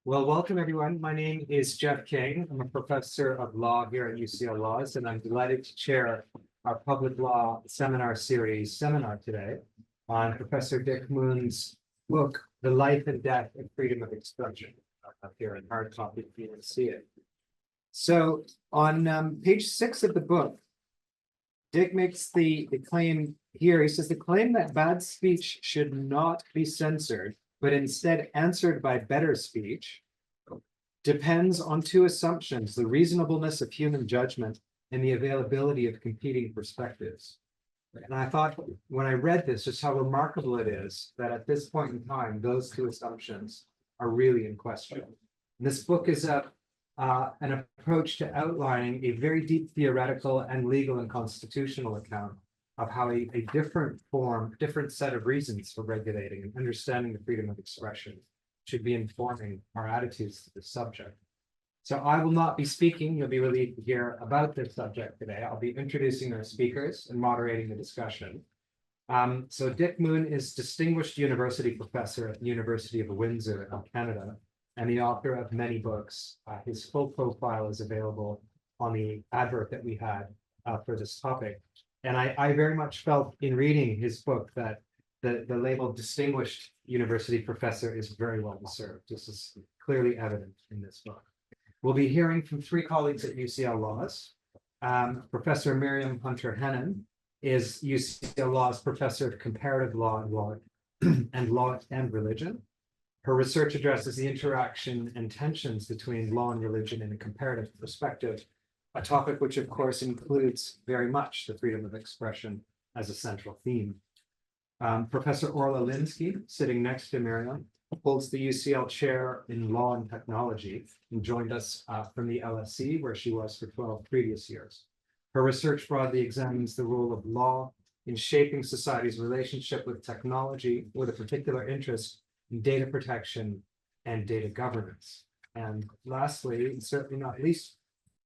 Well, welcome everyone. My name is Jeff King. I'm a professor of law here at UCL Laws, and I'm delighted to chair our public law seminar series seminar today on Professor Dick Moon's book, The Life and Death of Freedom of Expression, up here in hard copy if you want to see it. So on page 6 of the book, Dick makes the claim here. He says the claim that bad speech should not be censored, but instead answered by better speech, depends on two assumptions: the reasonableness of human judgment and the availability of competing perspectives. And I thought when I read this, just how remarkable it is that at this point in time, those two assumptions are really in question. And this book is an approach to outlining a very deep theoretical and legal and constitutional account of how a different set of reasons for regulating and understanding the freedom of expression should be informing our attitudes to this subject. So I will not be speaking. You'll be relieved to hear about this subject today. I'll be introducing our speakers and moderating the discussion. So Dick Moon is Distinguished University Professor at the University of Windsor in Canada, and the author of many books. His full profile is available on the advert that we had for this topic. And I very much felt in reading his book that the label Distinguished University Professor is very well deserved. This is clearly evident in this book. We'll be hearing from three colleagues at UCL Laws. Professor Myriam Hunter-Henin is UCL Laws Professor of Comparative Law and Law and Religion. Her research addresses the interaction and tensions between law and religion in a comparative perspective, a topic which, of course, includes very much the freedom of expression as a central theme. Professor Orla Lynskey, sitting next to Myriam, holds the UCL Chair in Law and Technology and joined us from the LSE, where she was for 12 previous years. Her research broadly examines the role of law in shaping society's relationship with technology, with a particular interest in data protection and data governance. And lastly, and certainly not least,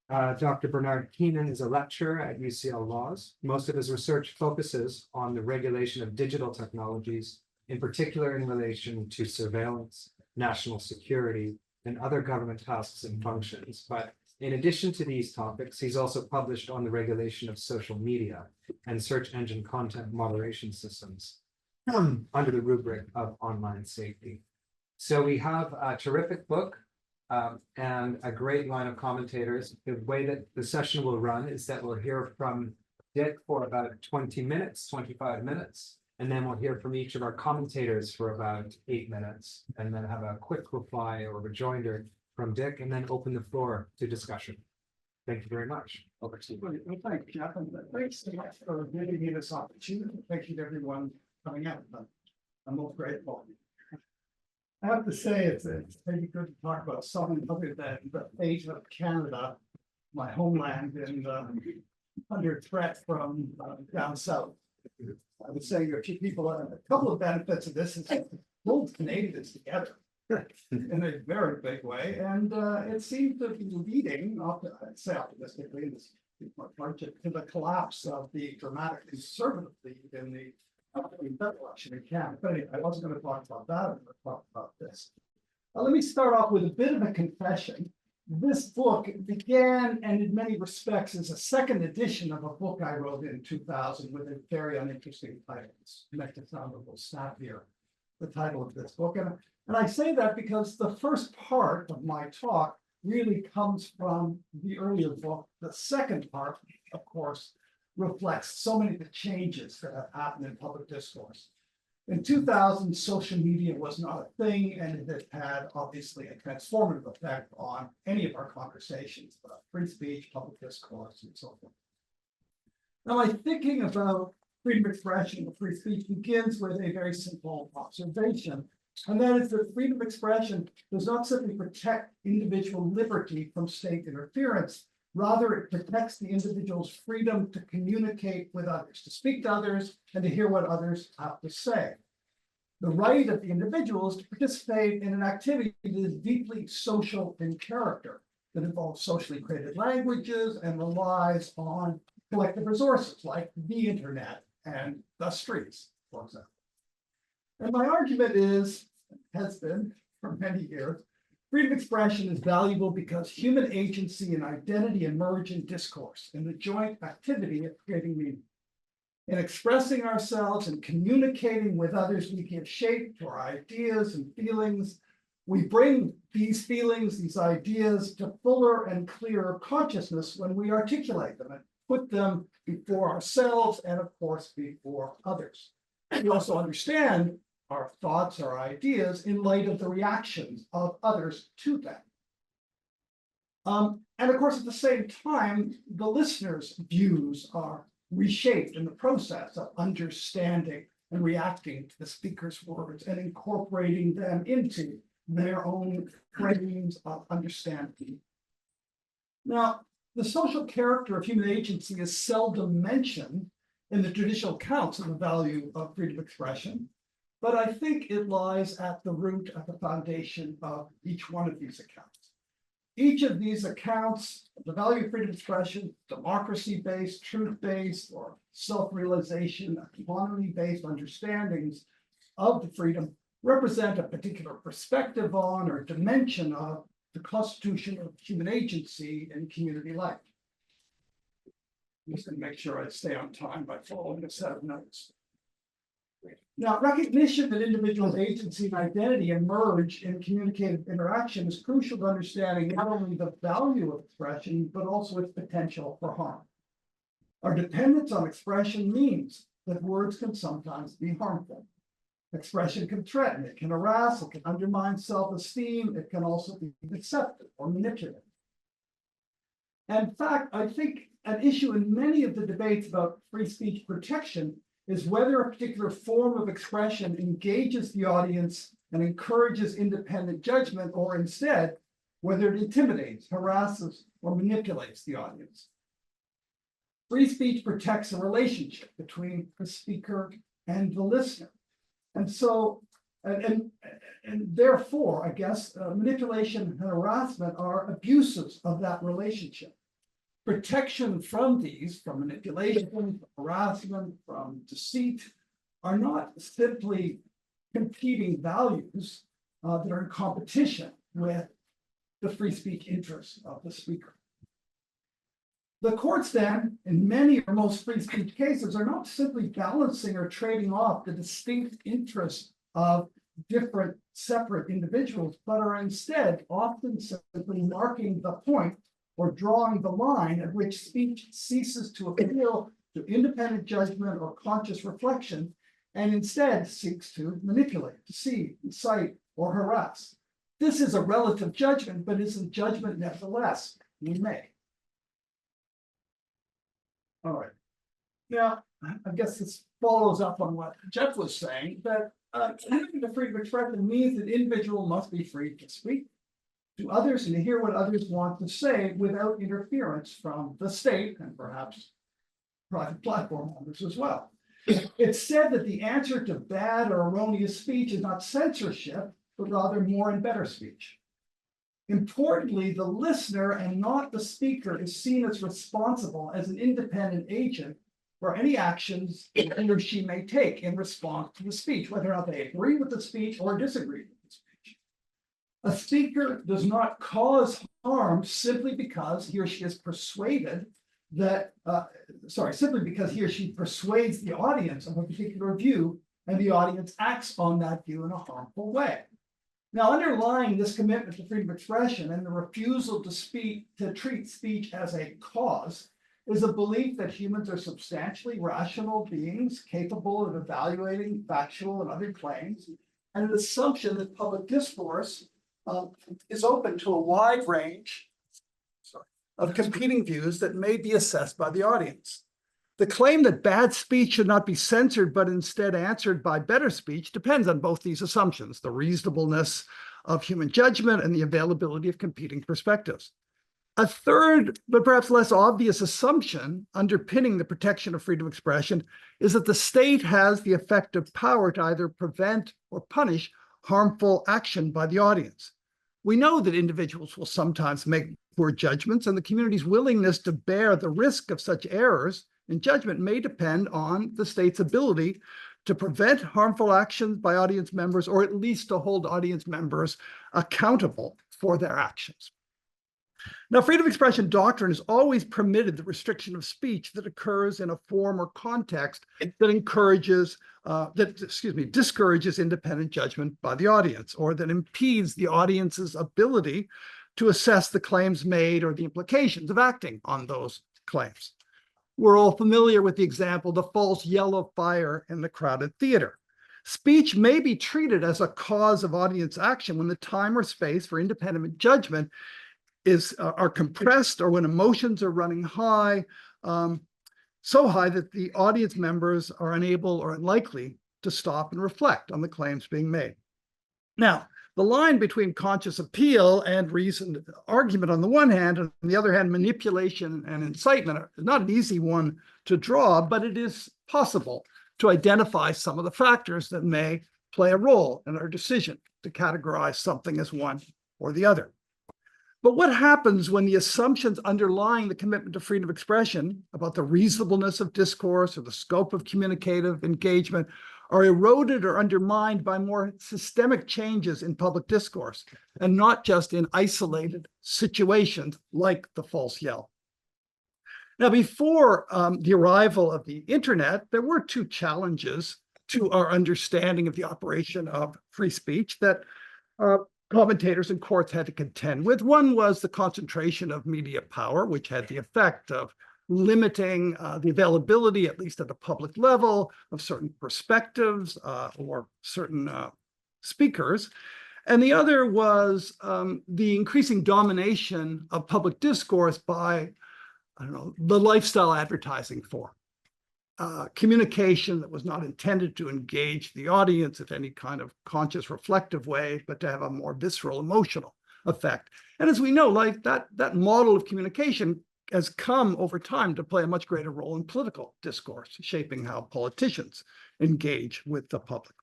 Dr. Bernard Keenan is a lecturer at UCL Laws. Most of his research focuses on the regulation of digital technologies, in particular in relation to surveillance, national security, and other government tasks and functions. But in addition to these topics, he's also published on the regulation of social media and search engine content moderation systems under the rubric of online safety. So we have a terrific book and a great line of commentators. The way that the session will run is that we'll hear from Dick for about 20 minutes, 25 minutes, and then we'll hear from each of our commentators for about 8 minutes, and then have a quick reply or rejoinder from Dick, and then open the floor to discussion. Thank you very much. Over to you. Well, thank you, Jeff, and thanks so much for giving me this opportunity. Thank you to everyone coming out. I'm most grateful. I have to say, it's maybe good to talk about something other than the fate of Canada, my homeland, and under threat from down south. I would say a few people, a couple of benefits of this is it holds Canadians together in a very big way, and it seems to be leading, I'd say optimistically, in this budget, to the collapse of the dramatic conservative lead in the election in Canada. But anyway, I wasn't going to talk about that. I'm going to talk about this. Let me start off with a bit of a confession. This book began, and in many respects, is a second edition of a book I wrote in 2000 with a very uninteresting title. It's meant to sound a little snappier, the title of this book. And I say that because the first part of my talk really comes from the earlier book. The second part, of course, reflects so many of the changes that have happened in public discourse. In 2000, social media was not a thing, and it had obviously a transformative effect on any of our conversations about free speech, public discourse, and so forth. Now, my thinking about freedom of expression and free speech begins with a very simple observation, and that is that freedom of expression does not simply protect individual liberty from state interference. Rather, it protects the individual's freedom to communicate with others, to speak to others, and to hear what others have to say. The right of the individual is to participate in an activity that is deeply social in character, that involves socially created languages and relies on collective resources like the internet and the streets, for example. And my argument has been for many years, Freedom of expression is valuable because human agency and identity emerge in discourse, in the joint activity of creating meaning. In expressing ourselves and communicating with others, we give shape to our ideas and feelings. We bring these feelings, these ideas, to fuller and clearer consciousness when we articulate them and put them before ourselves and, of course, before others. We also understand our thoughts, our ideas, in light of the reactions of others to them. And of course, at the same time, the listener's views are reshaped in the process of understanding and reacting to the speaker's words and incorporating them into their own frames of understanding. Now, the social character of human agency is seldom mentioned in the traditional accounts of the value of freedom of expression, but I think it lies at the root, at the foundation of each one of these accounts. Each of these accounts, the value of freedom of expression, democracy-based, truth-based, or self-realization, autonomy-based understandings of the freedom represent a particular perspective on or dimension of the constitution of human agency and community life. I'm just going to make sure I stay on time by following a set of notes. Now, recognition that individual agency and identity emerge in communicative interaction is crucial to understanding not only the value of expression, but also its potential for harm. Our dependence on expression means that words can sometimes be harmful. Expression can threaten, it can harass, it can undermine self-esteem, it can also be deceptive or manipulative. In fact, I think an issue in many of the debates about free speech protection is whether a particular form of expression engages the audience and encourages independent judgment, or instead, whether it intimidates, harasses, or manipulates the audience. Free speech protects a relationship between the speaker and the listener. And so, and therefore, I guess, manipulation and harassment are abuses of that relationship. Protection from these, from manipulation, from harassment, from deceit, are not simply competing values that are in competition with the free speech interests of the speaker. The courts then, in many or most free speech cases, are not simply balancing or trading off the distinct interests of different separate individuals, but are instead often simply marking the point or drawing the line at which speech ceases to appeal to independent judgment or conscious reflection, and instead seeks to manipulate, deceive, incite, or harass. This is a relative judgment, but is a judgment nevertheless we make. All right. Now, I guess this follows up on what Jeff was saying, that having the freedom of expression means that individual must be free to speak to others and to hear what others want to say without interference from the state and perhaps private platform owners as well. It's said that the answer to bad or erroneous speech is not censorship, but rather more and better speech. Importantly, the listener and not the speaker is seen as responsible as an independent agent for any actions he or she may take in response to the speech, whether or not they agree with the speech or disagree with the speech. A speaker does not cause harm simply because he or she is persuaded that, simply because he or she persuades the audience of a particular view and the audience acts on that view in a harmful way. Now, underlying this commitment to freedom of expression and the refusal to treat speech as a cause is a belief that humans are substantially rational beings capable of evaluating factual and other claims, and an assumption that public discourse is open to a wide range of competing views that may be assessed by the audience. The claim that bad speech should not be censored, but instead answered by better speech, depends on both these assumptions, the reasonableness of human judgment and the availability of competing perspectives. A third, but perhaps less obvious assumption underpinning the protection of freedom of expression is that the state has the effective power to either prevent or punish harmful action by the audience. We know that individuals will sometimes make poor judgments, and the community's willingness to bear the risk of such errors in judgment may depend on the state's ability to prevent harmful actions by audience members, or at least to hold audience members accountable for their actions. Now, freedom of expression doctrine has always permitted the restriction of speech that occurs in a form or context that discourages independent judgment by the audience, or that impedes the audience's ability to assess the claims made or the implications of acting on those claims. We're all familiar with the example, the false yell of fire in the crowded theater. Speech may be treated as a cause of audience action when the time or space for independent judgment are compressed, or when emotions are running high, so high that the audience members are unable or unlikely to stop and reflect on the claims being made. Now, the line between conscious appeal and reasoned argument on the one hand, and on the other hand, manipulation and incitement, is not an easy one to draw, but it is possible to identify some of the factors that may play a role in our decision to categorize something as one or the other. But what happens when the assumptions underlying the commitment to freedom of expression about the reasonableness of discourse or the scope of communicative engagement are eroded or undermined by more systemic changes in public discourse, and not just in isolated situations like the false yell? Now, before the arrival of the internet, there were two challenges to our understanding of the operation of free speech that commentators and courts had to contend with. One was the concentration of media power, which had the effect of limiting the availability, at least at a public level, of certain perspectives or certain speakers. And the other was the increasing domination of public discourse by, the lifestyle advertising form. Communication that was not intended to engage the audience in any kind of conscious, reflective way, but to have a more visceral, emotional effect. And as we know, like that model of communication has come over time to play a much greater role in political discourse, shaping how politicians engage with the public.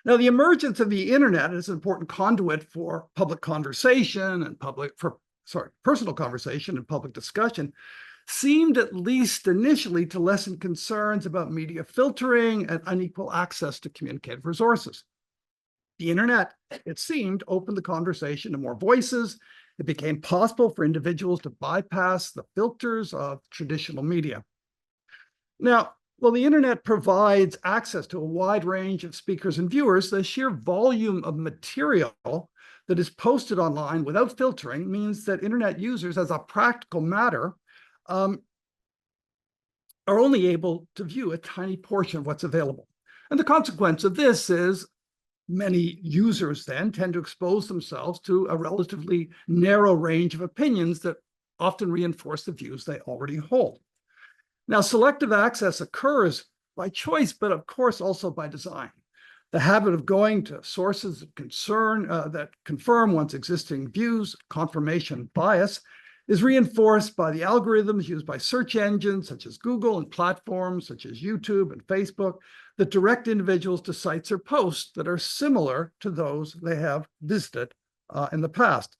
Now, the emergence of the internet is an important conduit for public conversation and personal conversation and public discussion, seemed at least initially to lessen concerns about media filtering and unequal access to communicative resources. The internet, it seemed, opened the conversation to more voices. It became possible for individuals to bypass the filters of traditional media. Now, while the internet provides access to a wide range of speakers and viewers, the sheer volume of material that is posted online without filtering means that internet users, as a practical matter, are only able to view a tiny portion of what's available. And the consequence of this is many users then tend to expose themselves to a relatively narrow range of opinions that often reinforce the views they already hold. Now, selective access occurs by choice, but of course also by design. The habit of going to sources of concern that confirm one's existing views, confirmation bias, is reinforced by the algorithms used by search engines such as Google and platforms such as YouTube and Facebook that direct individuals to sites or posts that are similar to those they have visited in the past.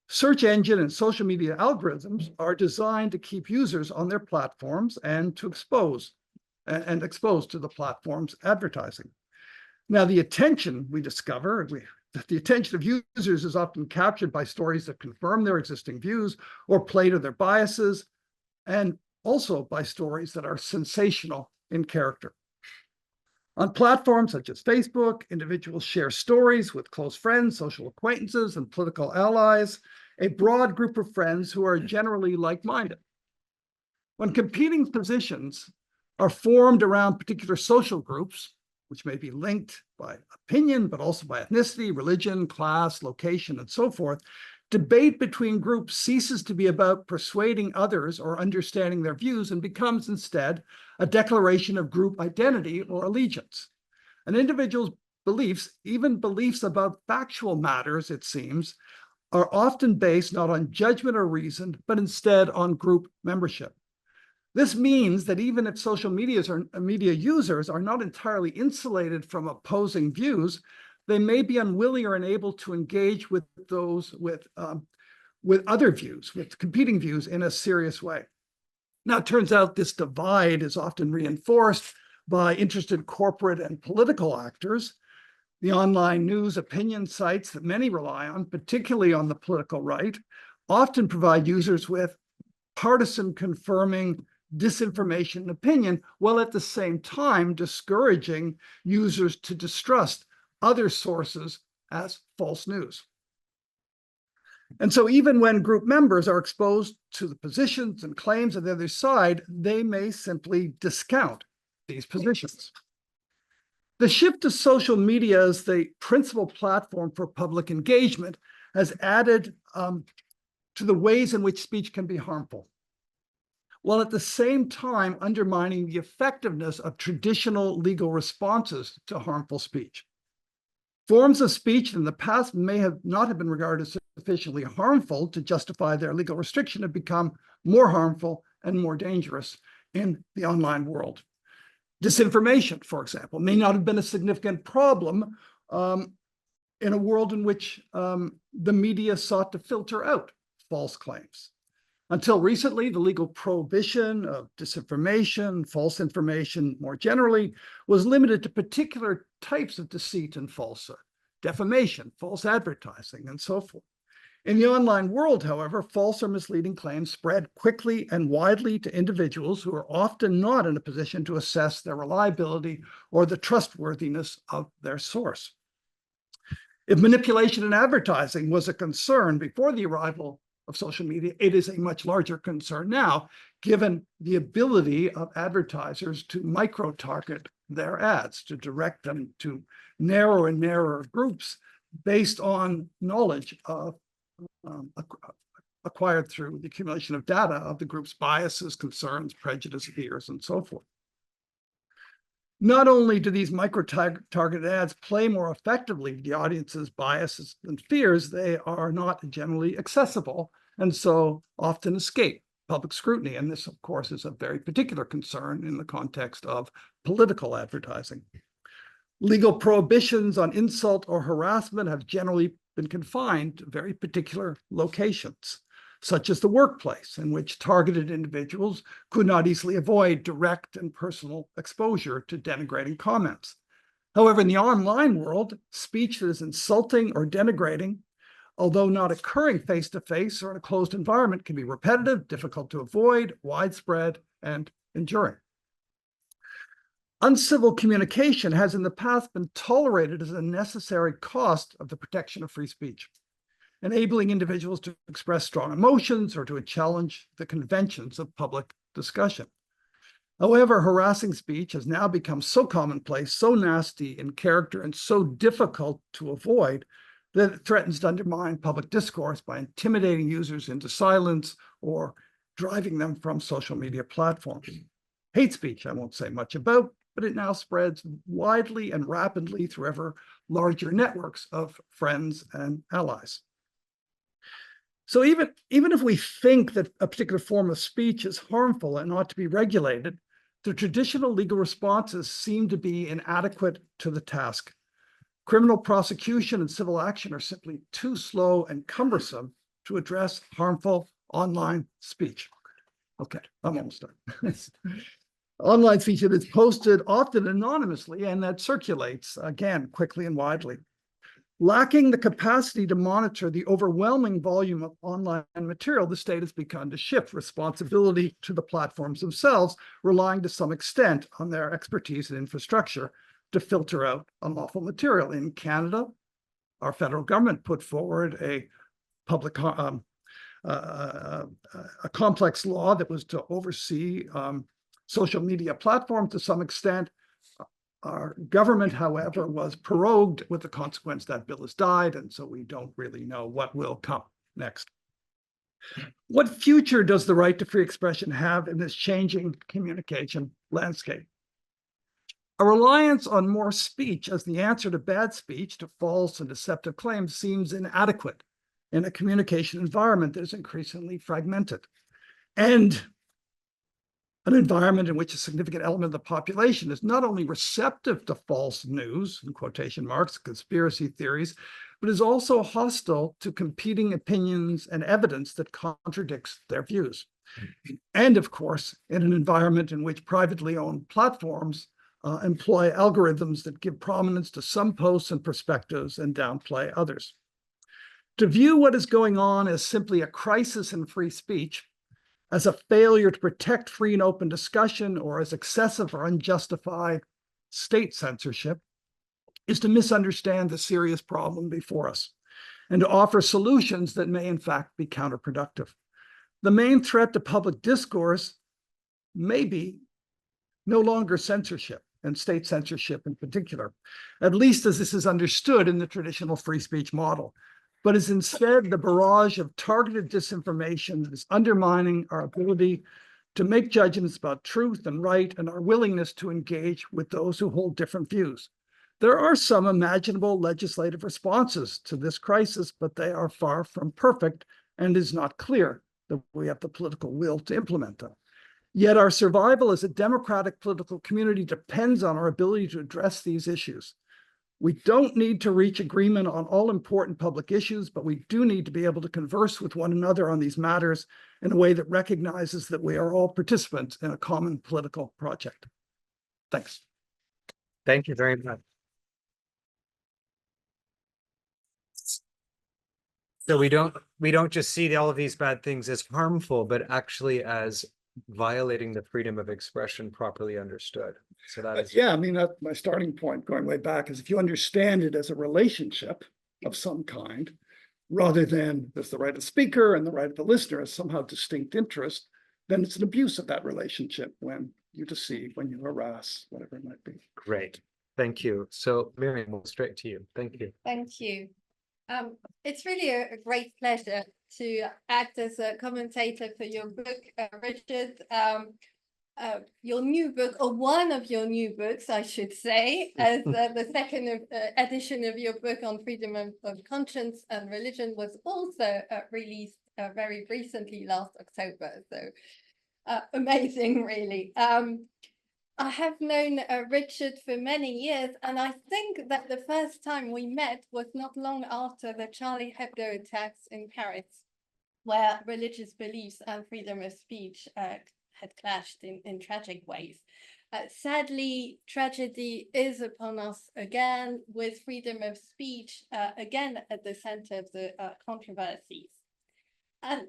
Search engine and social media algorithms are designed to keep users on their platforms and to expose to the platform's advertising. Now, the attention we discover, the attention of users is often captured by stories that confirm their existing views or play to their biases, and also by stories that are sensational in character. On platforms such as Facebook, individuals share stories with close friends, social acquaintances, and political allies, a broad group of friends who are generally like-minded. When competing positions are formed around particular social groups, which may be linked by opinion, but also by ethnicity, religion, class, location, and so forth, debate between groups ceases to be about persuading others or understanding their views and becomes instead a declaration of group identity or allegiance. An individual's beliefs, even beliefs about factual matters, it seems, are often based not on judgment or reason, but instead on group membership. This means that even if social media users are not entirely insulated from opposing views, they may be unwilling or unable to engage with those with other views, with competing views in a serious way. Now, it turns out this divide is often reinforced by interested corporate and political actors The online news opinion sites that many rely on, particularly on the political right, often provide users with partisan confirming disinformation and opinion, while at the same time discouraging users to distrust other sources as false news. And so even when group members are exposed to the positions and claims of the other side, they may simply discount these positions. The shift to social media as the principal platform for public engagement has added to the ways in which speech can be harmful, while at the same time undermining the effectiveness of traditional legal responses to harmful speech. Forms of speech in the past may not have been regarded as sufficiently harmful to justify their legal restriction have become more harmful and more dangerous in the online world. Disinformation, for example, may not have been a significant problem in a world in which the media sought to filter out false claims. Until recently, the legal prohibition of disinformation, false information more generally, was limited to particular types of deceit and falsehood, defamation, false advertising, and so forth. In the online world, however, false or misleading claims spread quickly and widely to individuals who are often not in a position to assess their reliability or the trustworthiness of their source. If manipulation in advertising was a concern before the arrival of social media, it is a much larger concern now, given the ability of advertisers to micro-target their ads, to direct them to narrower and narrower groups based on knowledge of acquired through the accumulation of data of the group's biases, concerns, prejudice, fears, and so forth. Not only do these micro-targeted ads play more effectively to the audience's biases and fears, they are not generally accessible and so often escape public scrutiny. And this, of course, is a very particular concern in the context of political advertising. Legal prohibitions on insult or harassment have generally been confined to very particular locations, such as the workplace, in which targeted individuals could not easily avoid direct and personal exposure to denigrating comments. However, in the online world, speech that is insulting or denigrating, although not occurring face-to-face or in a closed environment, can be repetitive, difficult to avoid, widespread, and enduring. Uncivil communication has in the past been tolerated as a necessary cost of the protection of free speech, enabling individuals to express strong emotions or to challenge the conventions of public discussion. However, harassing speech has now become so commonplace, so nasty in character, and so difficult to avoid that it threatens to undermine public discourse by intimidating users into silence or driving them from social media platforms. Hate speech, I won't say much about, but it now spreads widely and rapidly through ever larger networks of friends and allies. So even if we think that a particular form of speech is harmful and ought to be regulated, the traditional legal responses seem to be inadequate to the task. Criminal prosecution and civil action are simply too slow and cumbersome to address harmful online speech. Okay, I'm almost done. Online speech that is posted often anonymously and that circulates, again, quickly and widely. Lacking the capacity to monitor the overwhelming volume of online material, the state has begun to shift responsibility to the platforms themselves, relying to some extent on their expertise and infrastructure to filter out unlawful material. In Canada, our federal government put forward a complex law that was to oversee social media platforms to some extent. Our government, however, was prorogued with the consequence that bill has died, and so we don't really know what will come next. What future does the right to free expression have in this changing communication landscape? A reliance on more speech as the answer to bad speech, to false and deceptive claims, seems inadequate in a communication environment that is increasingly fragmented, and an environment in which a significant element of the population is not only receptive to false news, in quotation marks, conspiracy theories, but is also hostile to competing opinions and evidence that contradicts their views. And of course, in an environment in which privately owned platforms employ algorithms that give prominence to some posts and perspectives and downplay others. To view what is going on as simply a crisis in free speech, as a failure to protect free and open discussion, or as excessive or unjustified state censorship, is to misunderstand the serious problem before us and to offer solutions that may in fact be counterproductive. The main threat to public discourse may be no longer censorship, and state censorship in particular, at least as this is understood in the traditional free speech model, but is instead the barrage of targeted disinformation that is undermining our ability to make judgments about truth and right and our willingness to engage with those who hold different views. There are some imaginable legislative responses to this crisis, but they are far from perfect, and it is not clear that we have the political will to implement them. Yet our survival as a democratic political community depends on our ability to address these issues. We don't need to reach agreement on all important public issues, but we do need to be able to converse with one another on these matters in a way that recognizes that we are all participants in a common political project. Thanks. Thank you very much. So we don't just see all of these bad things as harmful, but actually as violating the freedom of expression properly understood. So that is, yeah, I mean, that's my starting point going way back, is if you understand it as a relationship of some kind, rather than as the right of the speaker and the right of the listener as somehow distinct interest, then it's an abuse of that relationship when you deceive, when you harass, whatever it might be. great. Thank you. So Myriam, we'll straight to you. Thank you. Thank you. It's really a great pleasure to act as a commentator for your book, Richard. Your new book, or one of your new books, I should say, as the second edition of your book on freedom of conscience and religion was also released very recently, last October. So amazing, really. I have known Richard for many years, and I think that the first time we met was not long after the Charlie Hebdo attacks in Paris, where religious beliefs and freedom of speech had clashed in tragic ways. Sadly, tragedy is upon us again, with freedom of speech again at the center of the controversies. And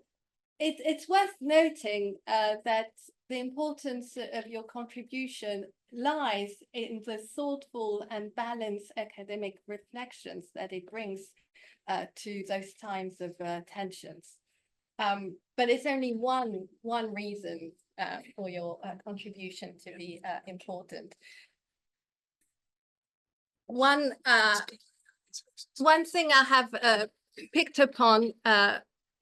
it's worth noting that the importance of your contribution lies in the thoughtful and balanced academic reflections that it brings to those times of tensions. But it's only one reason for your contribution to be important. One thing I have picked upon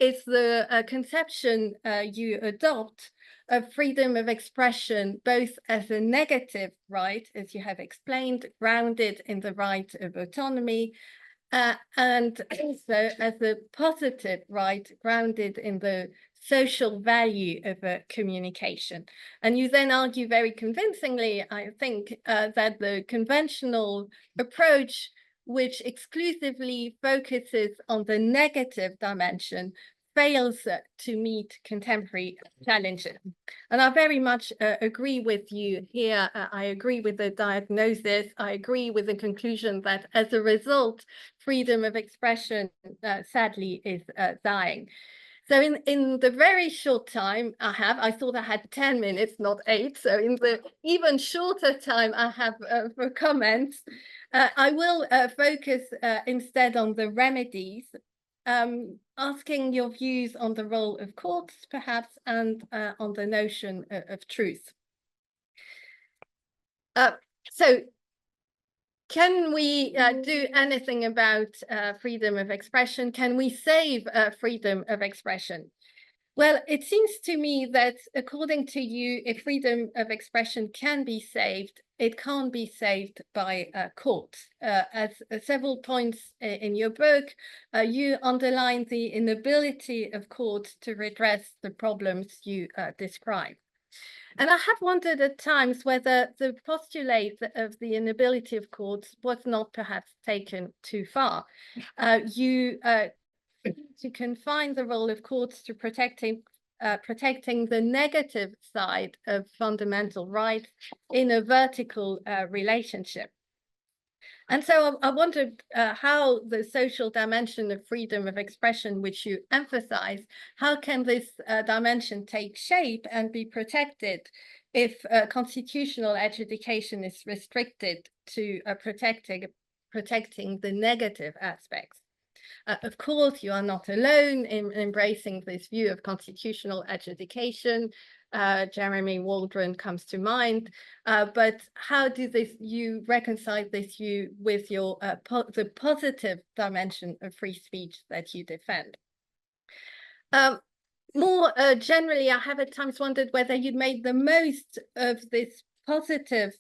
is the conception you adopt of freedom of expression, both as a negative right, as you have explained, grounded in the right of autonomy, and also as a positive right, grounded in the social value of communication. And you then argue very convincingly, I think, that the conventional approach, which exclusively focuses on the negative dimension, fails to meet contemporary challenges. And I very much agree with you here. I agree with the diagnosis. I agree with the conclusion that as a result, freedom of expression sadly is dying. So in the very short time I thought I had 10 minutes, not 8. So in the even shorter time I have for comments, I will focus instead on the remedies, asking your views on the role of courts, perhaps, and on the notion of truth. So can we do anything about freedom of expression? Can we save freedom of expression? Well, it seems to me that according to you, if freedom of expression can be saved, it can't be saved by courts. As several points in your book, you underline the inability of courts to redress the problems you describe. And I have wondered at times whether the postulate of the inability of courts was not perhaps taken too far. You to confine the role of courts to protecting protecting the negative side of fundamental rights in a vertical relationship. And so I wondered how the social dimension of freedom of expression, which you emphasize, how can this dimension take shape and be protected if constitutional adjudication is restricted to protecting the negative aspects? Of course, you are not alone in embracing this view of constitutional adjudication. Jeremy Waldron comes to mind, but how do you reconcile this view with your the positive dimension of free speech that you defend? More generally, I have at times wondered whether you'd made the most of this positive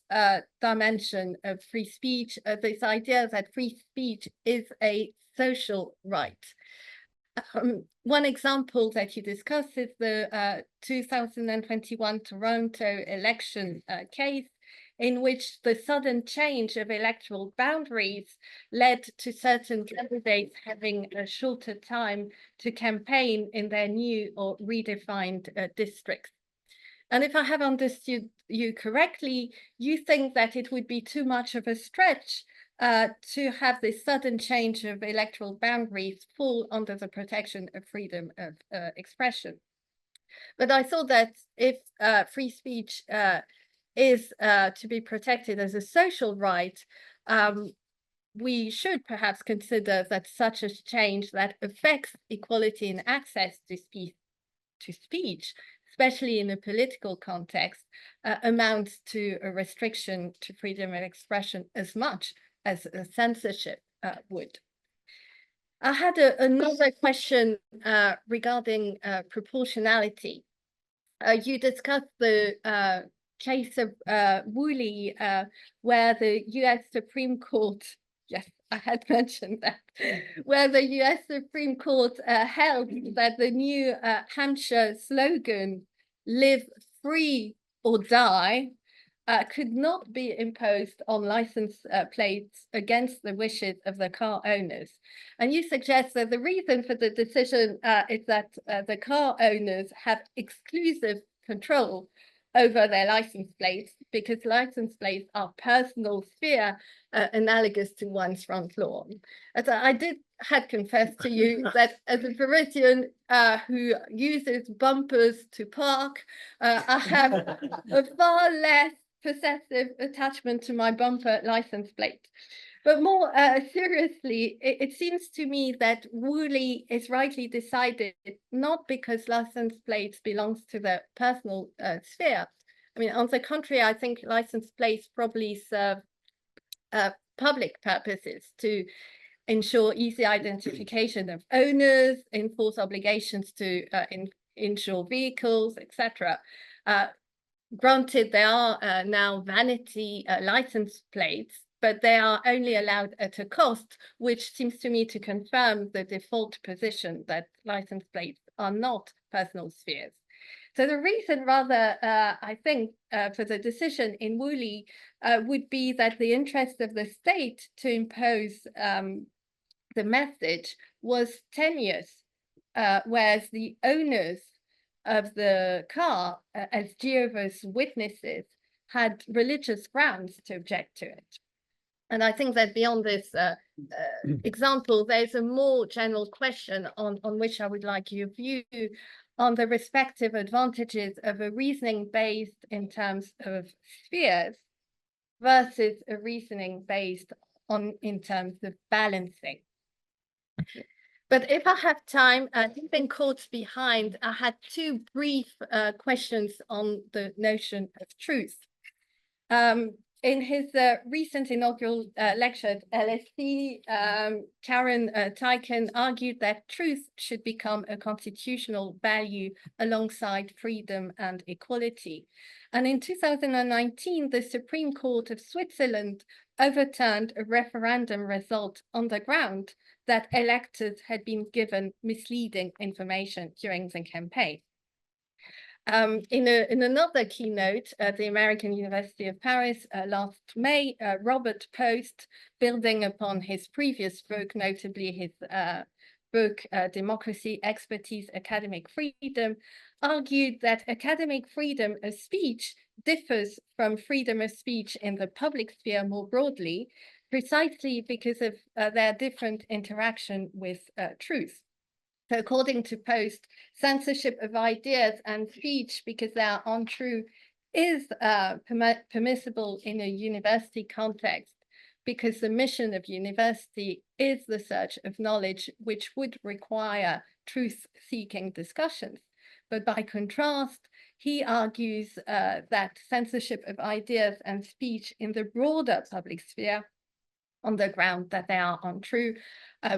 dimension of free speech, this idea that free speech is a social right. One example that you discuss is the 2021 Toronto election case, in which the sudden change of electoral boundaries led to certain candidates having a shorter time to campaign in their new or redefined districts. And if I have understood you correctly, you think that it would be too much of a stretch to have this sudden change of electoral boundaries fall under the protection of freedom of expression. But I thought that if free speech is to be protected as a social right, we should perhaps consider that such a change that affects equality in access to speech, especially in a political context, amounts to a restriction to freedom of expression as much as a censorship would. I had another question regarding proportionality. You discussed the case of Woolley, where the US Supreme Court, yes, I had mentioned that, where the US Supreme Court held that the New Hampshire slogan, "Live free or die," could not be imposed on license plates against the wishes of the car owners. And you suggest that the reason for the decision is that the car owners have exclusive control over their license plates, because license plates are personal sphere analogous to one's front lawn. As I had confessed to you that as a Parisian who uses bumpers to park, I have a far less possessive attachment to my bumper license plate. But more seriously, it seems to me that Woolley is rightly decided not because license plates belongs to the personal sphere. I mean, on the contrary, I think license plates probably serve public purposes to ensure easy identification of owners, enforce obligations to insure vehicles, etc. Granted, there are now vanity license plates, but they are only allowed at a cost, which seems to me to confirm the default position that license plates are not personal spheres. So the reason rather, I think, for the decision in Woolley would be that the interest of the state to impose the message was tenuous, whereas the owners of the car, as Jehovah's Witnesses, had religious grounds to object to it. And I think that beyond this example, there's a more general question on which I would like your view on the respective advantages of a reasoning based in terms of spheres versus a reasoning based in terms of balancing. But if I have time, leaving courts behind, I had two brief questions on the notion of truth. In his recent inaugural lecture at LSE, Karen Teichen argued that truth should become a constitutional value alongside freedom and equality. And in 2019, the Supreme Court of Switzerland overturned a referendum result on the ground that electors had been given misleading information during the campaign. In another keynote at the American University of Paris last May, Robert Post, building upon his previous book, notably his book, Democracy, Expertise, Academic Freedom, argued that academic freedom of speech differs from freedom of speech in the public sphere more broadly, precisely because of their different interaction with truth. So according to Post, censorship of ideas and speech, because they are untrue, is permissible in a university context, because the mission of university is the search of knowledge, which would require truth-seeking discussions. But by contrast, he argues that censorship of ideas and speech in the broader public sphere, on the ground that they are untrue,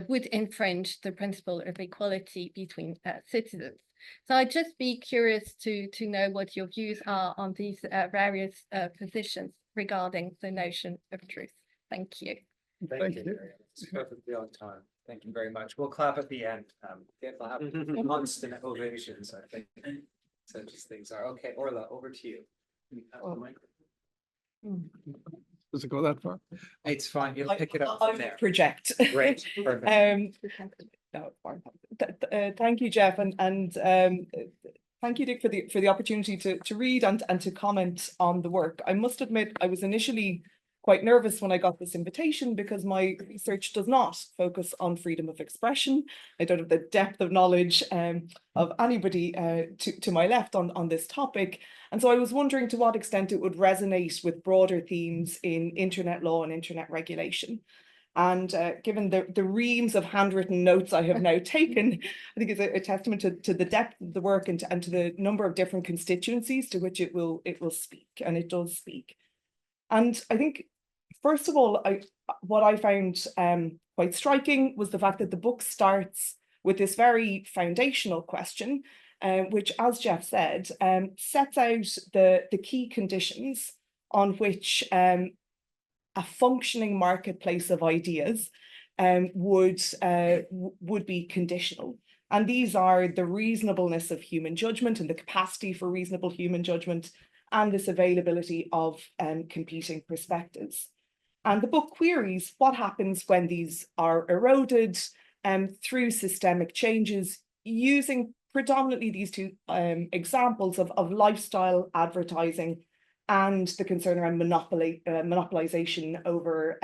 would infringe the principle of equality between citizens. So I'd just be curious to know what your views are on these various positions regarding the notion of truth. Thank you. Thank you. It's perfectly on time. Thank you very much. We'll clap at the end. We'll have constant ovations, I think. Such as things are. Okay, Orla, over to you. Does it go that far? It's fine. You'll pick it up from there. Project. Great. Perfect. No, fine. Thank you, Jeff, and thank you, Dick, for the opportunity to read and to comment on the work. I must admit, I was initially quite nervous when I got this invitation because my research does not focus on freedom of expression. I don't have the depth of knowledge of anybody to my left on this topic. And so I was wondering to what extent it would resonate with broader themes in internet law and internet regulation. And given the reams of handwritten notes I have now taken, I think it's a testament to the depth of the work and to the number of different constituencies to which it will speak, and it does speak. And I think, first of all, what I found quite striking was the fact that the book starts with this very foundational question, which, as Jeff said, sets out the key conditions on which a functioning marketplace of ideas would be conditional. And these are the reasonableness of human judgment and the capacity for reasonable human judgment, and this availability of competing perspectives. And the book queries what happens when these are eroded through systemic changes, using predominantly these two examples of lifestyle advertising and the concern around monopolization over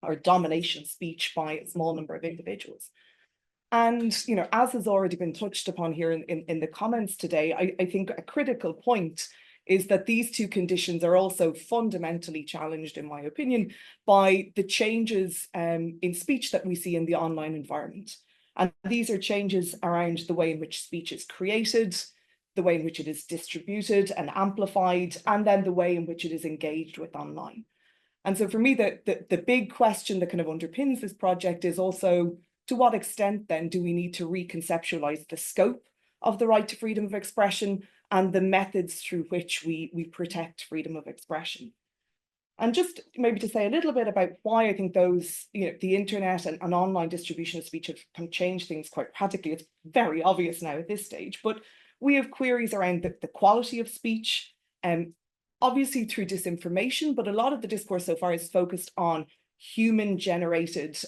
or domination of speech by a small number of individuals. And, you know, as has already been touched upon here in the comments today, I think a critical point is that these two conditions are also fundamentally challenged, in my opinion, by the changes in speech that we see in the online environment. And these are changes around the way in which speech is created, the way in which it is distributed and amplified, and then the way in which it is engaged with online. And so for me, the big question that kind of underpins this project is also, to what extent then do we need to reconceptualize the scope of the right to freedom of expression and the methods through which we protect freedom of expression? And just maybe to say a little bit about why I think those, you know, the internet and online distribution of speech have kind of changed things quite radically. It's very obvious now at this stage, but we have queries around the quality of speech, obviously through disinformation, but a lot of the discourse so far is focused on human-generated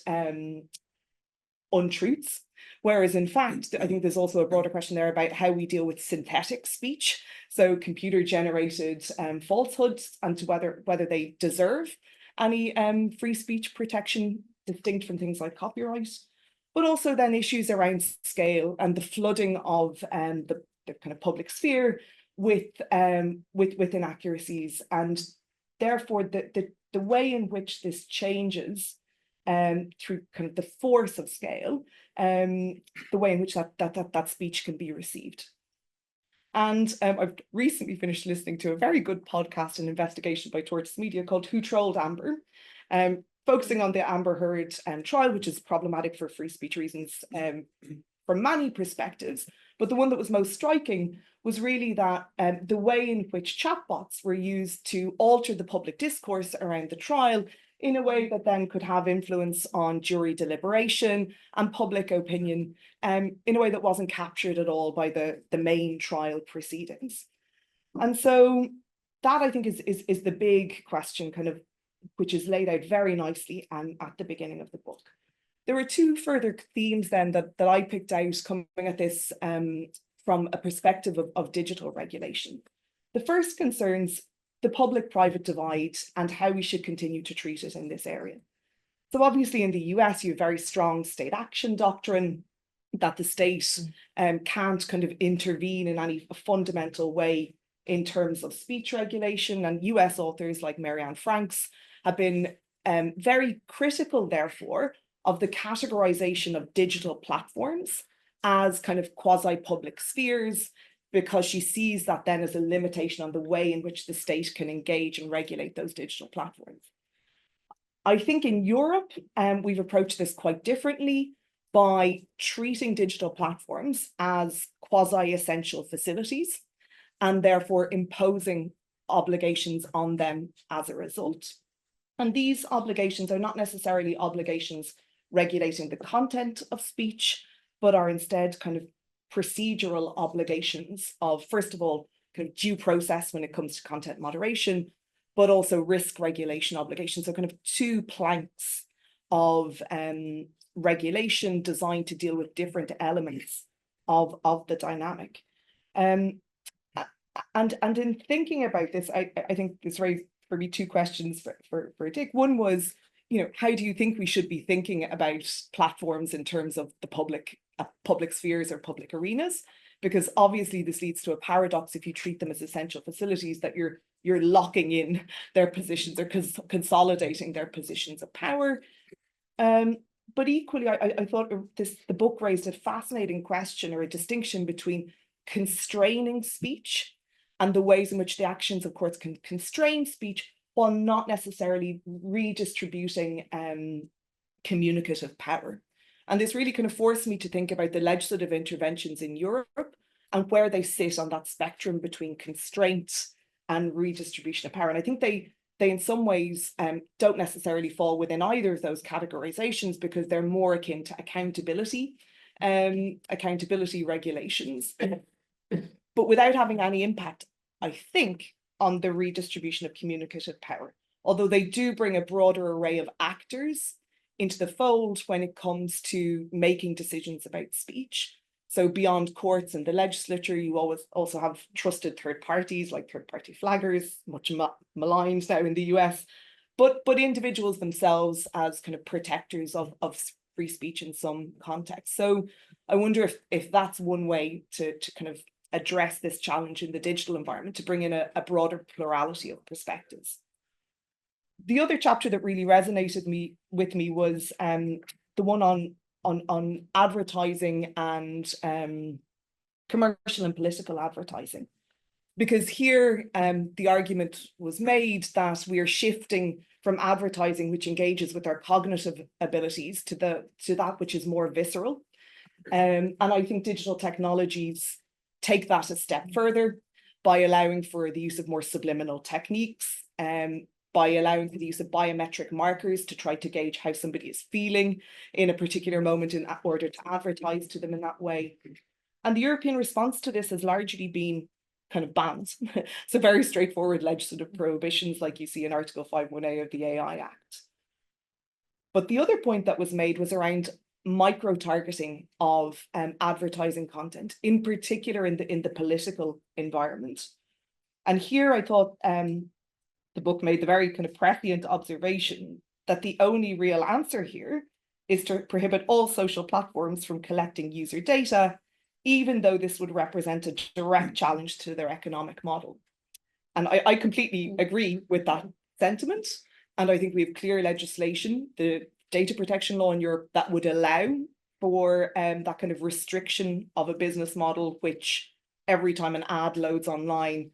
untruths. Whereas in fact, I think there's also a broader question there about how we deal with synthetic speech, so computer-generated falsehoods, and to whether they deserve any free speech protection distinct from things like copyright, but also then issues around scale and the flooding of the kind of public sphere with inaccuracies, and therefore the way in which this changes through kind of the force of scale, the way in which that speech can be received. And I've recently finished listening to a very good podcast and investigation by Tortoise Media called Who Trolled Amber, focusing on the Amber Heard trial, which is problematic for free speech reasons from many perspectives. But the one that was most striking was really that the way in which chatbots were used to alter the public discourse around the trial in a way that then could have influence on jury deliberation and public opinion in a way that wasn't captured at all by the main trial proceedings. And so that, I think, is the big question, kind of, which is laid out very nicely at the beginning of the book. There were two further themes then that I picked out coming at this from a perspective of digital regulation. The first concerns the public-private divide and how we should continue to treat it in this area. So obviously in the US, you have very strong state action doctrine that the state can't kind of intervene in any fundamental way in terms of speech regulation. And US authors like Myriam have been very critical, therefore, of the categorization of digital platforms as kind of quasi-public spheres, because she sees that then as a limitation on the way in which the state can engage and regulate those digital platforms. I think in Europe, we've approached this quite differently by treating digital platforms as quasi-essential facilities and therefore imposing obligations on them as a result. And these obligations are not necessarily obligations regulating the content of speech, but are instead kind of procedural obligations of, first of all, kind of due process when it comes to content moderation, but also risk regulation obligations. So kind of two planks of regulation designed to deal with different elements of the dynamic. And in thinking about this, I think this raised for me two questions for Dick. One was, how do you think we should be thinking about platforms in terms of the public spheres or public arenas? Because obviously this leads to a paradox if you treat them as essential facilities, that you're locking in their positions or consolidating their positions of power. But equally, I thought the book raised a fascinating question, or a distinction between constraining speech and the ways in which the actions of courts can constrain speech while not necessarily redistributing communicative power. And this really kind of forced me to think about the legislative interventions in Europe and where they sit on that spectrum between constraint and redistribution of power. And I think they in some ways don't necessarily fall within either of those categorizations, because they're more akin to accountability regulations, but without having any impact, I think, on the redistribution of communicative power, although they do bring a broader array of actors into the fold when it comes to making decisions about speech. So beyond courts and the legislature, you always also have trusted third parties like third-party flaggers, much maligned now in the US, but individuals themselves as kind of protectors of free speech in some contexts. So I wonder if that's one way to kind of address this challenge in the digital environment, to bring in a broader plurality of perspectives. The other chapter that really resonated with me was the one on advertising and commercial and political advertising. Because here the argument was made that we are shifting from advertising, which engages with our cognitive abilities, to that which is more visceral. And I think digital technologies take that a step further by allowing for the use of more subliminal techniques, by allowing for the use of biometric markers to try to gauge how somebody is feeling in a particular moment in order to advertise to them in that way. And the European response to this has largely been kind of bans. So very straightforward legislative prohibitions like you see in Article 51A of the AI Act. But the other point that was made was around micro-targeting of advertising content, in particular in the political environment. And here I thought the book made the very kind of prescient observation that the only real answer here is to prohibit all social platforms from collecting user data, even though this would represent a direct challenge to their economic model. And I completely agree with that sentiment. And I think we have clear legislation, the data protection law in Europe, that would allow for that kind of restriction of a business model, which every time an ad loads online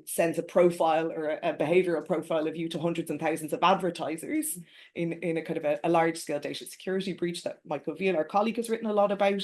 sends a profile or a behavioral profile of you to hundreds and thousands of advertisers in a kind of a large scale data security breach that Michael Veal, our colleague, has written a lot about.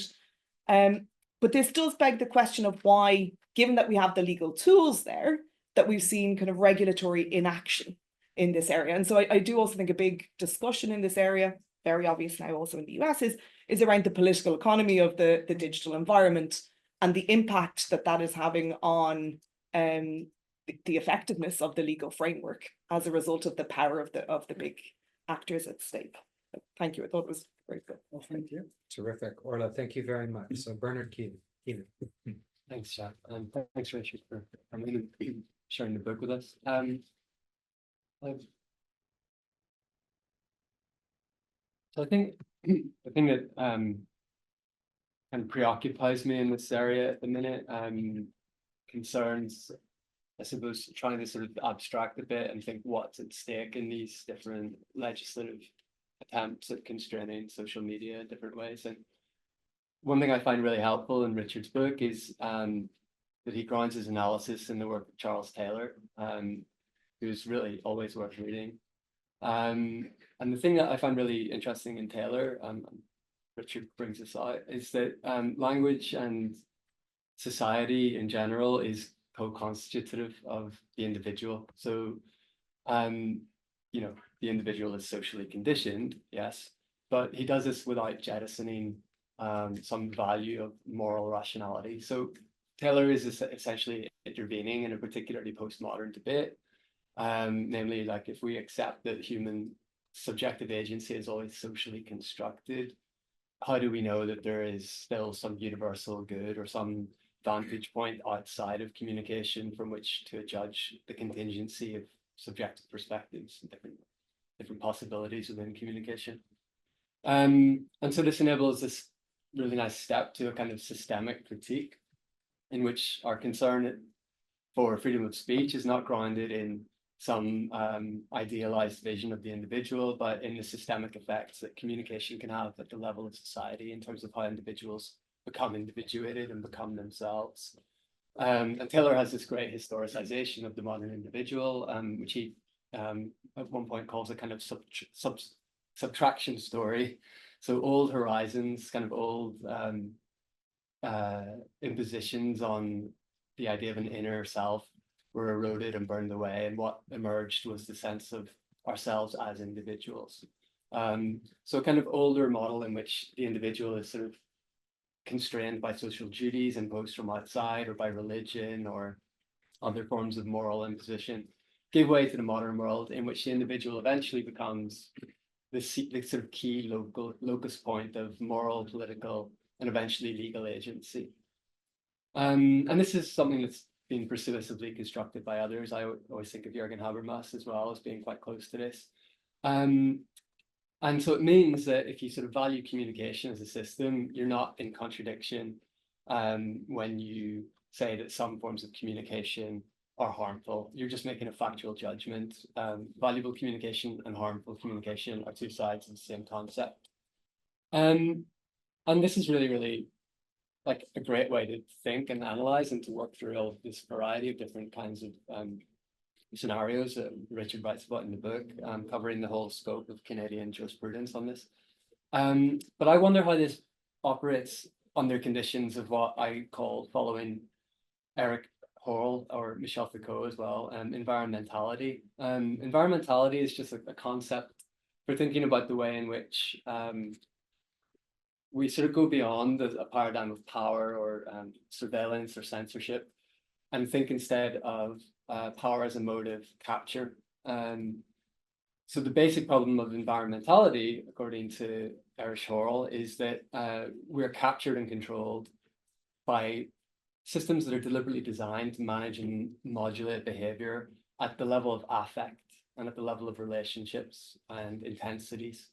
But this does beg the question of why, given that we have the legal tools there, that we've seen kind of regulatory inaction in this area. And so I do also think a big discussion in this area, very obvious now also in the US, is around the political economy of the digital environment and the impact that is having on the effectiveness of the legal framework as a result of the power of the big actors at stake. Thank you. I thought it was very good. Well, thank you. Terrific. Orla, thank you very much. So Bernard Keenan. Thanks, Jack. And thanks, Richard, for coming and sharing the book with us. So I think the thing that kind of preoccupies me in this area at the minute concerns, I suppose, trying to sort of abstract a bit and think what's at stake in these different legislative attempts at constraining social media in different ways. And one thing I find really helpful in Richard's book is that he grounds his analysis in the work of Charles Taylor, who's really always worth reading. And the thing that I find really interesting in Taylor, Richard brings this out, is that language and society in general is co-constitutive of the individual. So, you know, the individual is socially conditioned, yes, but he does this without jettisoning some value of moral rationality. So Taylor is essentially intervening in a particularly postmodern debate, namely, like, if we accept that human subjective agency is always socially constructed, how do we know that there is still some universal good or some vantage point outside of communication from which to judge the contingency of subjective perspectives and different possibilities within communication? And so this enables this really nice step to a kind of systemic critique in which our concern for freedom of speech is not grounded in some idealized vision of the individual, but in the systemic effects that communication can have at the level of society in terms of how individuals become individuated and become themselves. And Taylor has this great historicization of the modern individual, which he at one point calls a kind of subtraction story. So old horizons, kind of old impositions on the idea of an inner self were eroded and burned away, and what emerged was the sense of ourselves as individuals. So a kind of older model in which the individual is sort of constrained by social duties imposed from outside or by religion or other forms of moral imposition gave way to the modern world in which the individual eventually becomes the sort of key locus point of moral, political, and eventually legal agency. And this is something that's been persuasively constructed by others. I always think of Jürgen Habermas as well as being quite close to this. And so it means that if you sort of value communication as a system, you're not in contradiction when you say that some forms of communication are harmful. You're just making a factual judgment. Valuable communication and harmful communication are two sides of the same concept. And this is really, really like a great way to think and analyze and to work through all of this variety of different kinds of scenarios that Richard writes about in the book, covering the whole scope of Canadian jurisprudence on this. But I wonder how this operates under conditions of what I call, following Eric Hall or Michel Foucault as well, environmentality. Environmentality is just a concept for thinking about the way in which we sort of go beyond a paradigm of power or surveillance or censorship and think instead of power as a motive capture. So the basic problem of environmentality, according to Erich Hall, is that we're captured and controlled by systems that are deliberately designed to manage and modulate behavior at the level of affect and at the level of relationships and intensities.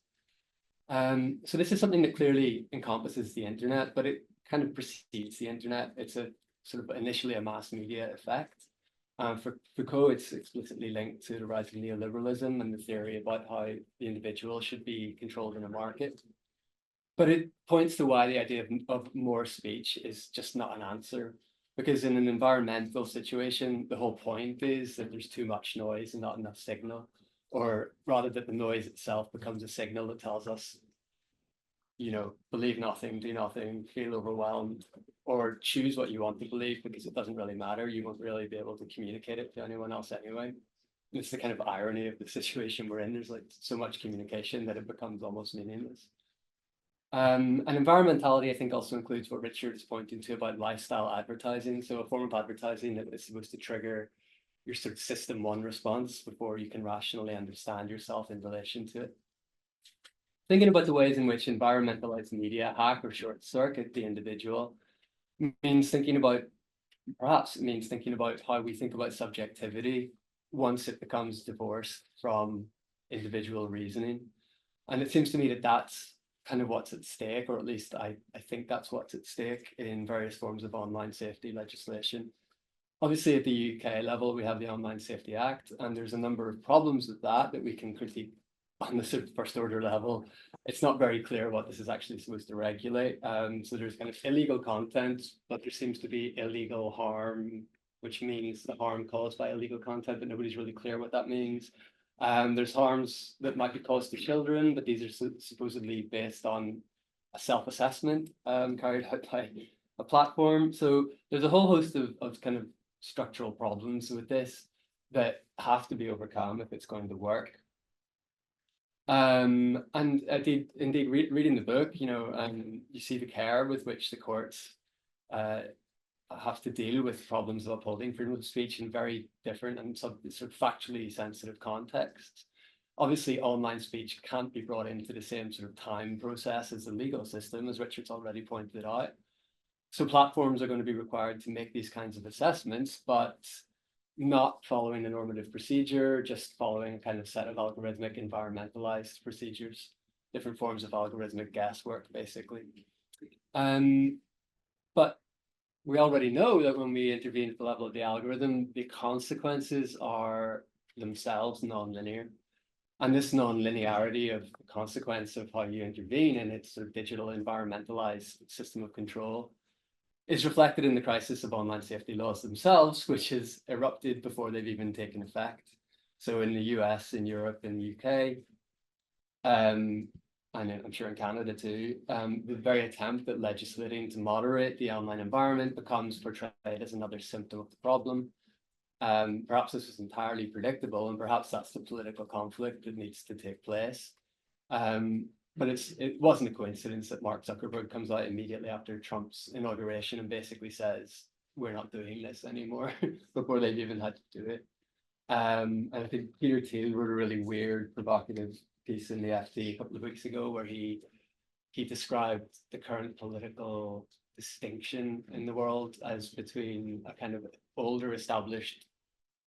So this is something that clearly encompasses the internet, but it kind of precedes the internet. It's a sort of initially a mass media effect. For Foucault, it's explicitly linked to the rise of neoliberalism and the theory about how the individual should be controlled in a market. But it points to why the idea of more speech is just not an answer, because in an environmental situation, the whole point is that there's too much noise and not enough signal, or rather that the noise itself becomes a signal that tells us, you know, believe nothing, do nothing, feel overwhelmed, or choose what you want to believe because it doesn't really matter. You won't really be able to communicate it to anyone else anyway. It's the kind of irony of the situation we're in. There's like so much communication that it becomes almost meaningless. And environmentality, I think, also includes what Richard is pointing to about lifestyle advertising. So a form of advertising that is supposed to trigger your sort of system one response before you can rationally understand yourself in relation to it. thinking about the ways in which environmentalized media hack or short circuit the individual means thinking about, perhaps it means thinking about how we think about subjectivity once it becomes divorced from individual reasoning. And it seems to me that that's kind of what's at stake, or at least I think that's what's at stake in various forms of online safety legislation. Obviously, at the UK level, we have the Online Safety Act, and there's a number of problems with that we can critique on the sort of first order level. It's not very clear what this is actually supposed to regulate. So there's kind of illegal content, but there seems to be illegal harm, which means the harm caused by illegal content, but nobody's really clear what that means. There's harms that might be caused to children, but these are supposedly based on a self-assessment carried out by a platform. So there's a whole host of kind of structural problems with this that have to be overcome if it's going to work. And indeed, reading the book, you know, you see the care with which the courts have to deal with problems of upholding freedom of speech in very different and sort of factually sensitive contexts. Obviously, online speech can't be brought into the same sort of time process as the legal system, as Richard's already pointed out. So platforms are going to be required to make these kinds of assessments, but not following the normative procedure, just following a kind of set of algorithmic environmentalized procedures, different forms of algorithmic guesswork, basically. But we already know that when we intervene at the level of the algorithm, the consequences are themselves non-linear. And this non-linearity of the consequence of how you intervene in its sort of digital environmentalized system of control is reflected in the crisis of online safety laws themselves, which has erupted before they've even taken effect. So in the US, in Europe, in the UK, and I'm sure in Canada too, the very attempt at legislating to moderate the online environment becomes portrayed as another symptom of the problem. Perhaps this is entirely predictable, and perhaps that's the political conflict that needs to take place. But it wasn't a coincidence that Mark Zuckerberg comes out immediately after Trump's inauguration and basically says, we're not doing this anymore, before they've even had to do it. And I think Peter Thiel wrote a really weird, provocative piece in the FT a couple of weeks ago where he described the current political distinction in the world as between a kind of older established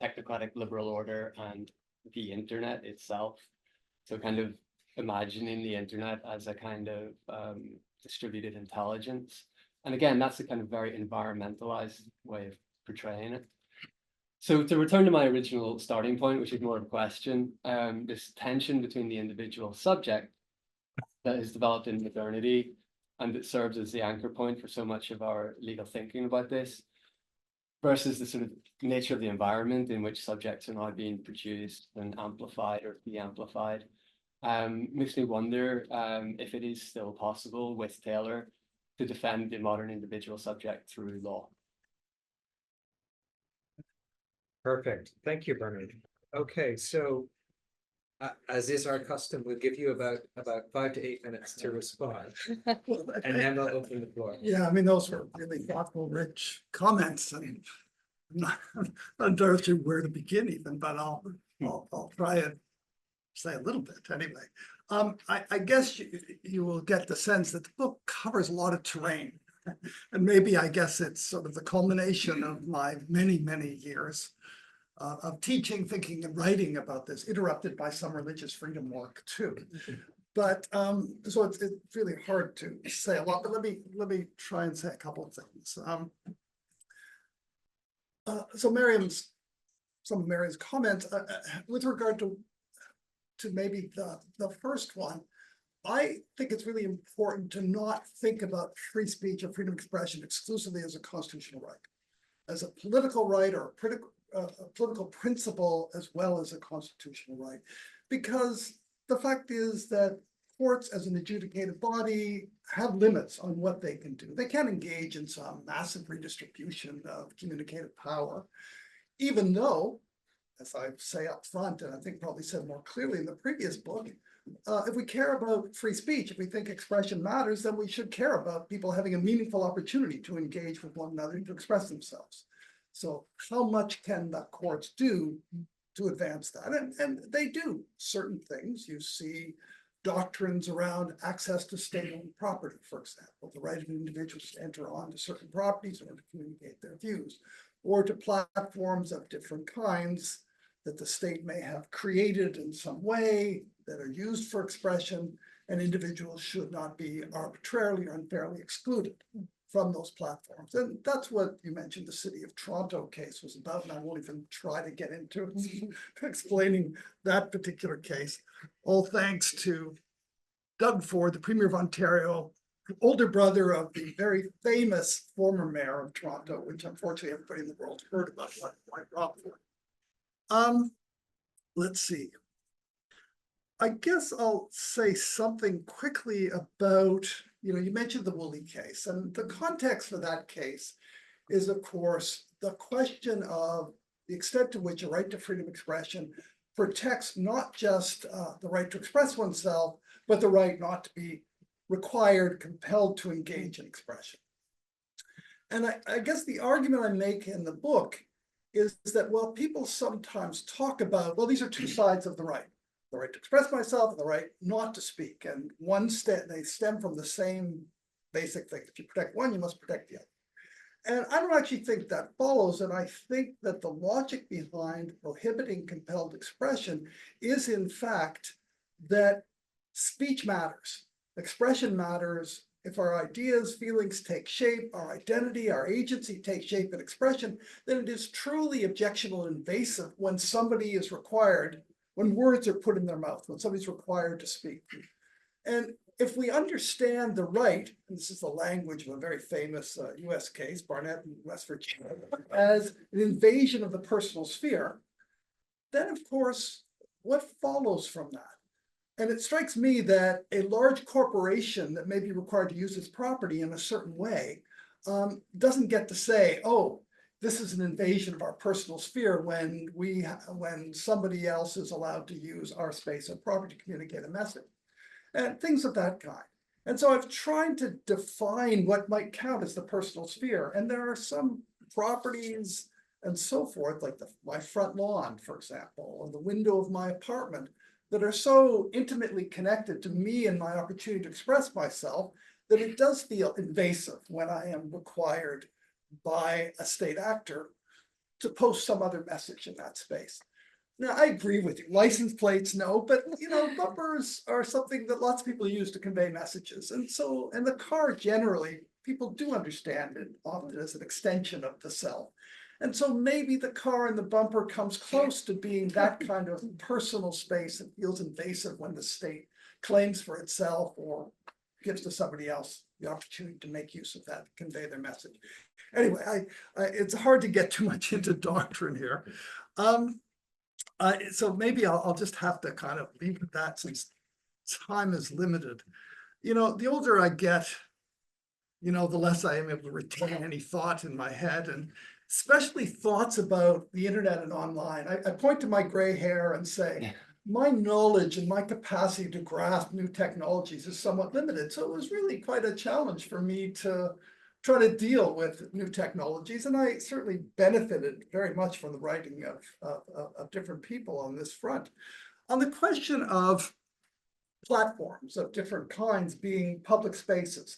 technocratic liberal order and the internet itself. So kind of imagining the internet as a kind of distributed intelligence. And again, that's a kind of very environmentalized way of portraying it. So to return to my original starting point, which is more of a question, this tension between the individual subject that is developed in modernity and that serves as the anchor point for so much of our legal thinking about this, versus the sort of nature of the environment in which subjects are now being produced and amplified or de-amplified. Makes me wonder if it is still possible with Taylor to defend the modern individual subject through law. Perfect. Thank you, Bernard. Okay, so as is our custom, we'll give you about 5 to 8 minutes to respond, and then we'll open the floor. Yeah, I mean, those were really thoughtful, rich comments, and I'm not entirely sure where to begin even, but I'll try and say a little bit anyway. I guess you will get the sense that the book covers a lot of terrain, and maybe I guess it's sort of the culmination of my many years of teaching, thinking, and writing about this, interrupted by some religious freedom work too. But so it's really hard to say a lot. But let me try and say a couple of things. So some of Myriam's comments with regard to maybe the first one, I think it's really important to not think about free speech or freedom of expression exclusively as a constitutional right, as a political right or a political principle as well as a constitutional right, because the fact is that courts as an adjudicated body have limits on what they can do. They can't engage in some massive redistribution of communicative power, even though, as I say up front, and I think probably said more clearly in the previous book, if we care about free speech, if we think expression matters, then we should care about people having a meaningful opportunity to engage with one another and to express themselves. So how much can the courts do to advance that? And they do certain things. You see doctrines around access to state-owned property, for example, the right of individuals to enter onto certain properties in order to communicate their views, or to platforms of different kinds that the state may have created in some way that are used for expression, and individuals should not be arbitrarily or unfairly excluded from those platforms. And that's what you mentioned the City of Toronto case was about, and I won't even try to get into explaining that particular case. All thanks to Doug Ford, the Premier of Ontario, older brother of the very famous former mayor of Toronto, which unfortunately everybody in the world heard about, like Rob Ford. Let's see. I guess I'll say something quickly about, you mentioned the Woolley case, and the context for that case is, of course, the question of the extent to which a right to freedom of expression protects not just the right to express oneself, but the right not to be required, compelled to engage in expression. And I guess the argument I make in the book is that, well, people sometimes talk about, well, these are two sides of the right to express myself and the right not to speak. And they stem from the same basic thing. If you protect one, you must protect the other. And I don't actually think that follows. And I think that the logic behind prohibiting compelled expression is, in fact, that speech matters, expression matters. If our ideas, feelings take shape, our identity, our agency takes shape in expression, then it is truly objectionable and invasive when somebody is required, when words are put in their mouth, when somebody's required to speak. And if we understand the right, and this is the language of a very famous US case, Barnett in West Virginia, as an invasion of the personal sphere, then of course, what follows from that? And it strikes me that a large corporation that may be required to use its property in a certain way doesn't get to say, oh, this is an invasion of our personal sphere when somebody else is allowed to use our space and property to communicate a message, and things of that kind. And so I've tried to define what might count as the personal sphere. And there are some properties and so forth, like my front lawn, for example, or the window of my apartment, that are so intimately connected to me and my opportunity to express myself that it does feel invasive when I am required by a state actor to post some other message in that space. Now, I agree with you. License plates, no, but bumpers are something that lots of people use to convey messages. And the car generally, people do understand it often as an extension of the self. And so maybe the car and the bumper comes close to being that kind of personal space that feels invasive when the state claims for itself or gives to somebody else the opportunity to make use of that, to convey their message. Anyway, it's hard to get too much into doctrine here. So maybe I'll just have to kind of leave it at that since time is limited. The older I get, the less I am able to retain any thought in my head, and especially thoughts about the internet and online. I point to my gray hair and say, my knowledge and my capacity to grasp new technologies is somewhat limited. So it was really quite a challenge for me to try to deal with new technologies. And I certainly benefited very much from the writing of different people on this front. On the question of platforms of different kinds being public spaces,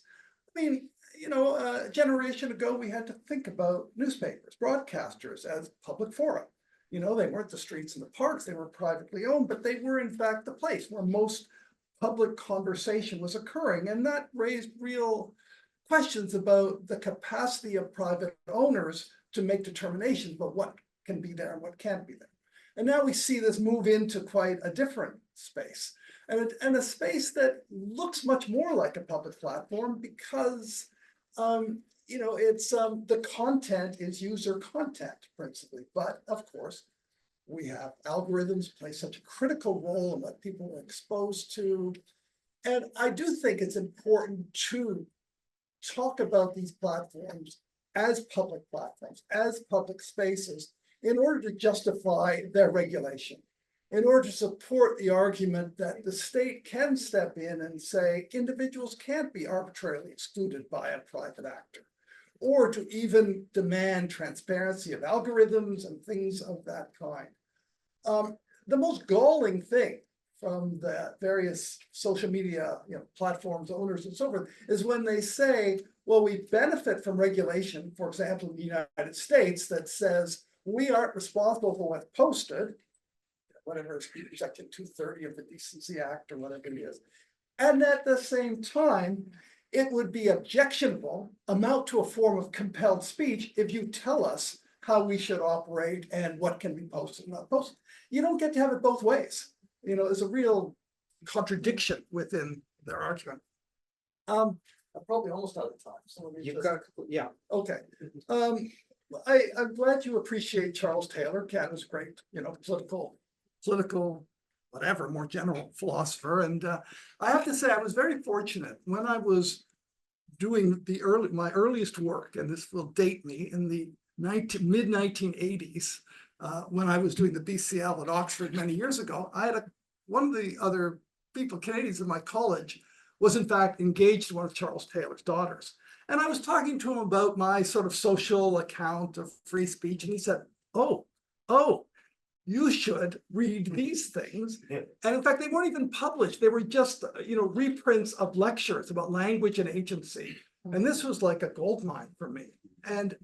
I mean, a generation ago, we had to think about newspapers, broadcasters as public fora. They weren't the streets and the parks, they were privately owned, but they were in fact the place where most public conversation was occurring. And that raised real questions about the capacity of private owners to make determinations about what can be there and what can't be there. And now we see this move into quite a different space, and a space that looks much more like a public platform because it's the content is user content principally, but of course we have algorithms play such a critical role in what people are exposed to. And I do think it's important to talk about these platforms as public platforms, as public spaces, in order to justify their regulation, in order to support the argument that the state can step in and say individuals can't be arbitrarily excluded by a private actor, or to even demand transparency of algorithms and things of that kind. The most galling thing from the various social media, platforms, owners and so forth, is when they say, well, we benefit from regulation, for example, in the United States, that says we aren't responsible for what's posted, whatever is section 230 of the Decency Act or whatever it is. And at the same time, it would be objectionable, amount to a form of compelled speech if you tell us how we should operate and what can be posted and not posted. You don't get to have it both ways. There's a real contradiction within their argument. I'm probably almost out of time. So let me You've just- got, yeah, Okay. I'm glad you appreciate Charles Taylor. Canada's great, political, whatever, more general philosopher. And I have to say, I was very fortunate when I was doing my earliest work, and this will date me, in the mid 1980s, when I was doing the BCL at Oxford many years ago. I had one of the other Canadians in my college was in fact engaged in one of Charles Taylor's daughters. And I was talking to him about my sort of social account of free speech. And he said, oh, you should read these things. And in fact, they weren't even published. They were just, reprints of lectures about language and agency. And this was like a goldmine for me. And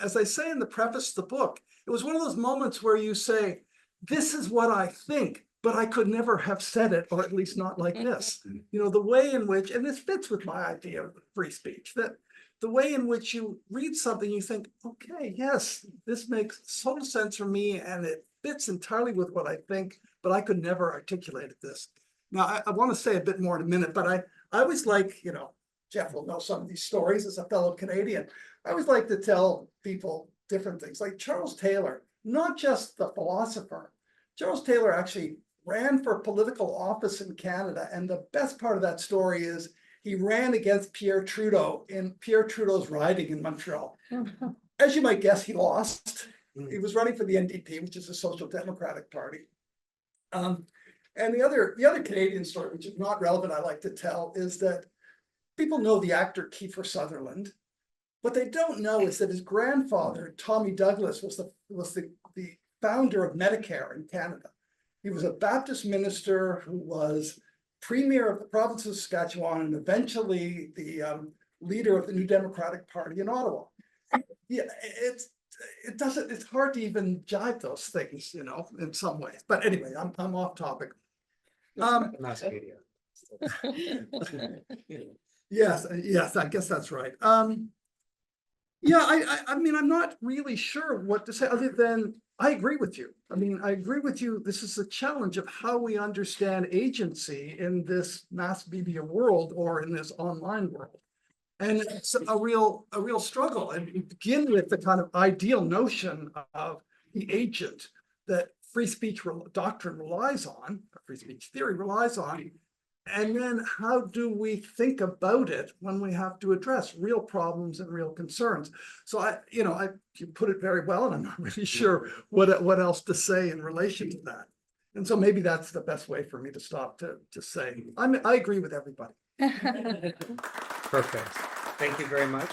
as I say in the preface of the book, it was one of those moments where you say, this is what I think, but I could never have said it, or at least not like this. The way in which, and this fits with my idea of free speech, that the way in which you read something, you think, okay, yes, this makes total sense for me, and it fits entirely with what I think, but I could never articulate this. Now, I want to say a bit more in a minute, but I always like, Jeff will know some of these stories as a fellow Canadian. I always like to tell people different things, like Charles Taylor, not just the philosopher. Charles Taylor actually ran for political office in Canada. And the best part of that story is he ran against Pierre Trudeau in Pierre Trudeau's riding in Montreal. As you might guess, he lost. He was running for the NDP, which is the Social Democratic Party. And the other Canadian story, which is not relevant, I like to tell, is that people know the actor Kiefer Sutherland. What they don't know is that his grandfather, Tommy Douglas, was the founder of Medicare in Canada. He was a Baptist minister who was premier of the province of Saskatchewan and eventually the leader of the New Democratic Party in Ottawa. Yeah, it's hard to even jive those things, in some ways. But anyway, I'm off topic. mass media. Yes, I guess that's right. Yeah, I mean, I'm not really sure what to say other than I agree with you. I agree with you. This is a challenge of how we understand agency in this mass media world or in this online world. And it's a real struggle. And you begin with the kind of ideal notion of the agent that free speech doctrine relies on, free speech theory relies on. And then how do we think about it when we have to address real problems and real concerns? So you put it very well, and I'm not really sure what else to say in relation to that. And so maybe that's the best way for me to stop to say, I agree with everybody. Perfect. Thank you very much.